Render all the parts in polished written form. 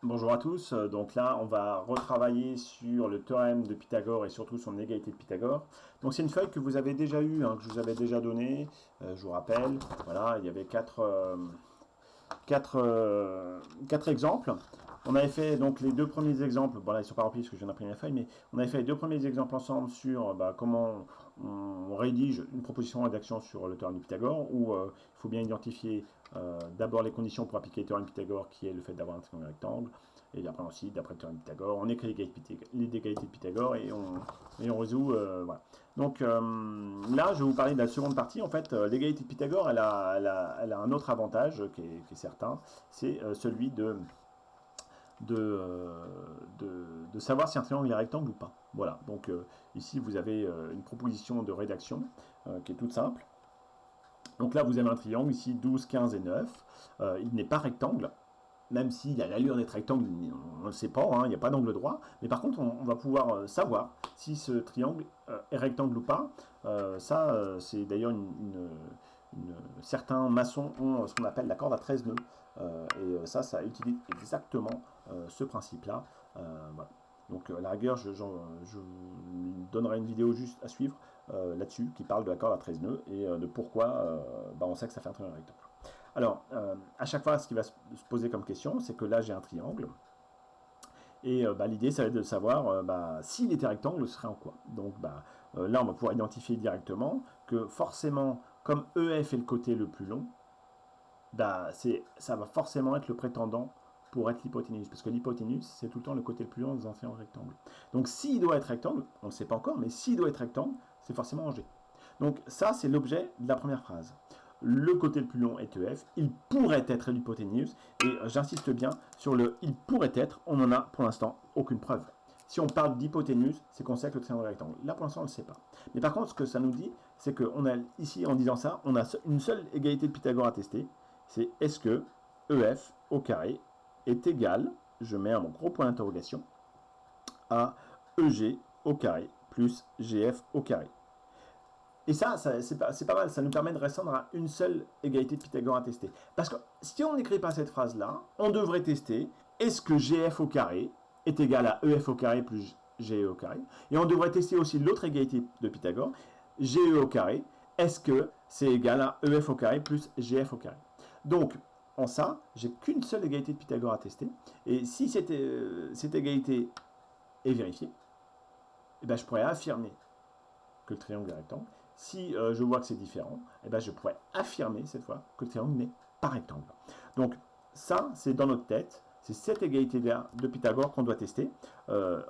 Bonjour à tous, donc là on va retravailler sur le théorème de Pythagore et surtout son égalité de Pythagore. Donc c'est une feuille que vous avez déjà eue, que je vous avais déjà donnée, je vous rappelle, voilà, il y avait quatre exemples. On avait fait donc les deux premiers exemples, bon là ils sont pas remplis parce que je viens d'imprimer la feuille, mais on avait fait les deux premiers exemples ensemble sur comment on rédige une proposition de rédaction sur le théorème de Pythagore, où il faut bien identifier d'abord les conditions pour appliquer le théorème de Pythagore, qui est le fait d'avoir un triangle rectangle, et après ensuite, d'après le théorème de Pythagore, on écrit les égalités de Pythagore et on résout. Voilà. Donc là, je vais vous parler de la seconde partie. En fait, l'égalité de Pythagore, elle a un autre avantage qui est certain, c'est celui de savoir si un triangle est rectangle ou pas. Voilà, donc ici vous avez une proposition de rédaction qui est toute simple. Donc là vous avez un triangle, ici 12, 15 et 9. Il n'est pas rectangle, même s'il a l'allure d'être rectangle, on ne le sait pas, il n'y a pas d'angle droit. Mais par contre, on va pouvoir savoir si ce triangle est rectangle ou pas. C'est d'ailleurs certains maçons ont ce qu'on appelle la corde à 13 nœuds. Ça utilise exactement ce principe-là. Voilà. Donc la rigueur, je vous donnerai une vidéo juste à suivre là-dessus qui parle de la corde à 13 nœuds et de pourquoi on sait que ça fait un triangle rectangle. Alors, à chaque fois, ce qui va se poser comme question, c'est que là, j'ai un triangle. Et l'idée, ça va être de savoir s'il était rectangle, ce serait en quoi. Donc là, on va pouvoir identifier directement que forcément, comme EF est le côté le plus long, ça va forcément être le prétendant pour être l'hypoténuse. Parce que l'hypoténuse, c'est tout le temps le côté le plus long des un triangle rectangle. Donc s'il doit être rectangle, on ne le sait pas encore, mais s'il doit être rectangle, c'est forcément en G. Donc ça, c'est l'objet de la première phrase. Le côté le plus long est EF, il pourrait être l'hypoténuse, et j'insiste bien sur le il pourrait être, on n'en a pour l'instant aucune preuve. Si on parle d'hypoténuse, c'est qu'on sait que le triangle est rectangle. Là, pour l'instant, on ne le sait pas. Mais par contre, ce que ça nous dit, c'est qu'on a ici, en disant ça, on a une seule égalité de Pythagore à tester, c'est est-ce que EF au carré est égal, je mets un gros point d'interrogation, à EG au carré plus GF au carré. Et ça c'est pas mal, ça nous permet de restreindre à une seule égalité de Pythagore à tester. Parce que si on n'écrit pas cette phrase-là, on devrait tester est-ce que GF au carré est égal à EF au carré plus GE au carré. Et on devrait tester aussi l'autre égalité de Pythagore, GE au carré, est-ce que c'est égal à EF au carré plus GF au carré. Donc, en ça, j'ai qu'une seule égalité de Pythagore à tester. Et si cette égalité est vérifiée, eh ben, je pourrais affirmer que le triangle est rectangle. Si je vois que c'est différent, eh ben, je pourrais affirmer cette fois que le triangle n'est pas rectangle. Donc ça, c'est dans notre tête. C'est cette égalité-là de Pythagore qu'on doit tester.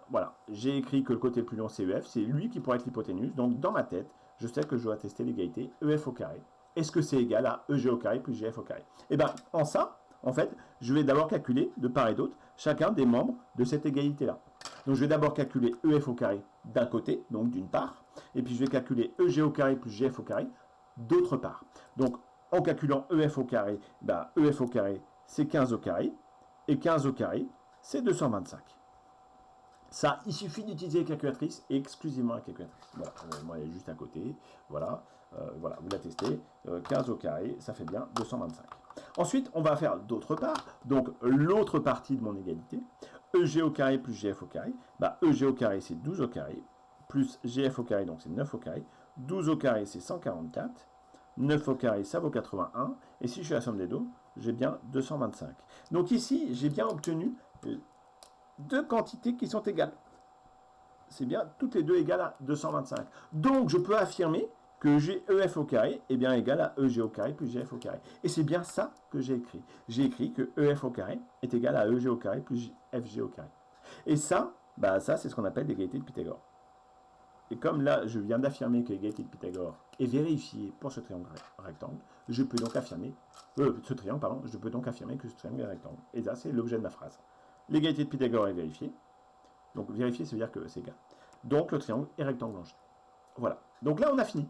Voilà, j'ai écrit que le côté le plus long c'est EF, c'est lui qui pourrait être l'hypoténuse. Donc dans ma tête, je sais que je dois tester l'égalité EF au carré. Est-ce que c'est égal à EG au carré plus GF au carré? Et bien en ça, en fait, je vais d'abord calculer de part et d'autre chacun des membres de cette égalité-là. Donc je vais d'abord calculer EF au carré d'un côté, donc d'une part, et puis je vais calculer EG au carré plus GF au carré d'autre part. Donc en calculant EF au carré, EF au carré c'est 15 au carré, et 15 au carré c'est 225. Ça, il suffit d'utiliser la calculatrice et exclusivement la calculatrice. Voilà, moi elle est juste à côté. Voilà, voilà, vous la testez. 15 au carré, ça fait bien 225. Ensuite, on va faire d'autre part. Donc l'autre partie de mon égalité, EG au carré plus GF au carré. EG au carré c'est 12 au carré, plus GF au carré, donc c'est 9 au carré. 12 au carré c'est 144. 9 au carré, ça vaut 81. Et si je fais la somme des deux, j'ai bien 225. Donc ici, j'ai bien obtenu deux quantités qui sont égales. C'est bien toutes les deux égales à 225. Donc je peux affirmer que GEF au carré est bien égal à EG au carré plus GF au carré. Et c'est bien ça que j'ai écrit. J'ai écrit que EF au carré est égal à EG au carré plus FG au carré. Et ça, ça c'est ce qu'on appelle l'égalité de Pythagore. Et comme là, je viens d'affirmer que l'égalité de Pythagore est vérifiée pour ce triangle rectangle, je peux donc affirmer, je peux donc affirmer que ce triangle est rectangle. Et ça, c'est l'objet de ma phrase. L'égalité de Pythagore est vérifiée. Donc vérifier, ça veut dire que c'est égal. Donc le triangle est rectangle en G. Voilà. Donc là, on a fini.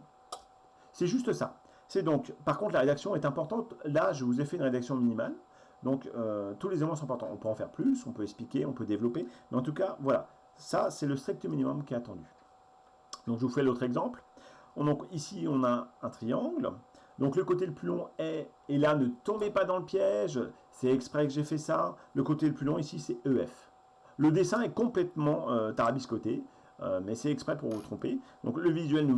C'est juste ça. C'est donc, par contre, la rédaction est importante. Là, je vous ai fait une rédaction minimale. Donc tous les éléments sont importants. On peut en faire plus, on peut expliquer, on peut développer. Mais en tout cas, voilà. Ça, c'est le strict minimum qui est attendu. Donc je vous fais l'autre exemple. Donc ici, on a un triangle. Donc le côté le plus long est, et là ne tombez pas dans le piège, c'est exprès que j'ai fait ça, le côté le plus long ici c'est EF. Le dessin est complètement tarabiscoté, mais c'est exprès pour vous tromper. Donc le visuel,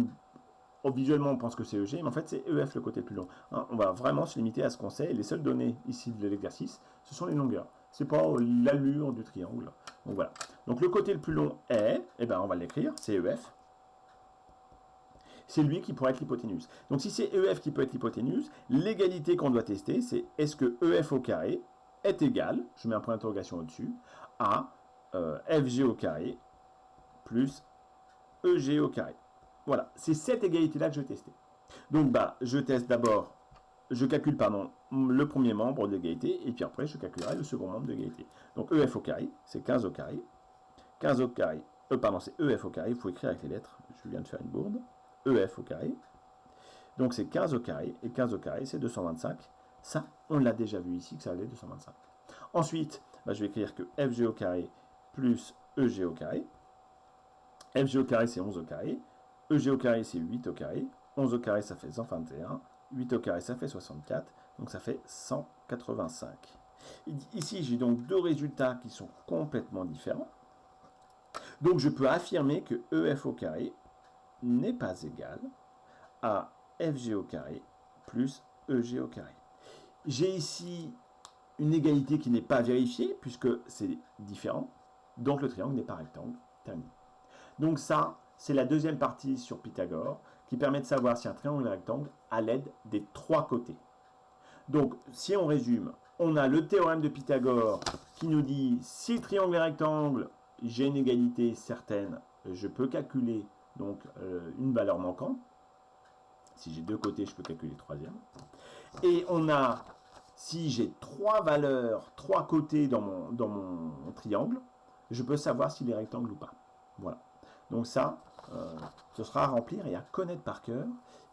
visuellement on pense que c'est EG, mais en fait c'est EF le côté le plus long. Hein, on va vraiment se limiter à ce qu'on sait, et les seules données ici de l'exercice, ce sont les longueurs. C'est pas l'allure du triangle. Donc voilà. Donc le côté le plus long est, eh ben on va l'écrire, c'est EF. C'est lui qui pourrait être l'hypoténuse. Donc si c'est EF qui peut être l'hypoténuse, l'égalité qu'on doit tester, c'est est-ce que EF au carré est égal, je mets un point d'interrogation au-dessus, à FG au carré plus EG au carré. Voilà, c'est cette égalité-là que je vais tester. Donc bah, je teste d'abord, je calcule pardon, le premier membre de l'égalité, et puis après je calculerai le second membre de l'égalité. Donc EF au carré, c'est 15 au carré. 15 au carré, pardon, c'est EF au carré, il faut écrire avec les lettres, je viens de faire une bourde. EF au carré. Donc c'est 15 au carré, et 15 au carré, c'est 225. Ça, on l'a déjà vu ici, que ça allait 225. Ensuite, bah, je vais écrire que FG au carré plus EG au carré. FG au carré, c'est 11 au carré. EG au carré, c'est 8 au carré. 11 au carré, ça fait 121. 8 au carré, ça fait 64. Donc ça fait 185. Ici, j'ai donc deux résultats qui sont complètement différents. Donc je peux affirmer que EF au carré n'est pas égal à FG au carré plus EG au carré. J'ai ici une égalité qui n'est pas vérifiée puisque c'est différent, donc le triangle n'est pas rectangle. Terminé. Donc ça, c'est la deuxième partie sur Pythagore qui permet de savoir si un triangle est rectangle à l'aide des trois côtés. Donc si on résume, on a le théorème de Pythagore qui nous dit si le triangle est rectangle, j'ai une égalité certaine, je peux calculer donc une valeur manquante. Si j'ai deux côtés, je peux calculer le troisième. Et on a, si j'ai trois valeurs, trois côtés dans mon triangle, je peux savoir s'il est rectangle ou pas. Voilà. Donc ça, ce sera à remplir et à connaître par cœur.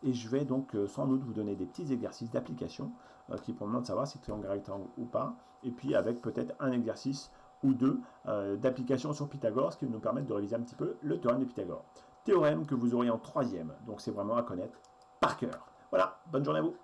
Et je vais donc sans doute vous donner des petits exercices d'application qui permettent de savoir si le triangle est rectangle ou pas. Et puis avec peut-être un exercice ou deux d'application sur Pythagore, ce qui va nous permettre de réviser un petit peu le théorème de Pythagore. Théorème que vous aurez en troisième, donc c'est vraiment à connaître par cœur. Voilà, bonne journée à vous.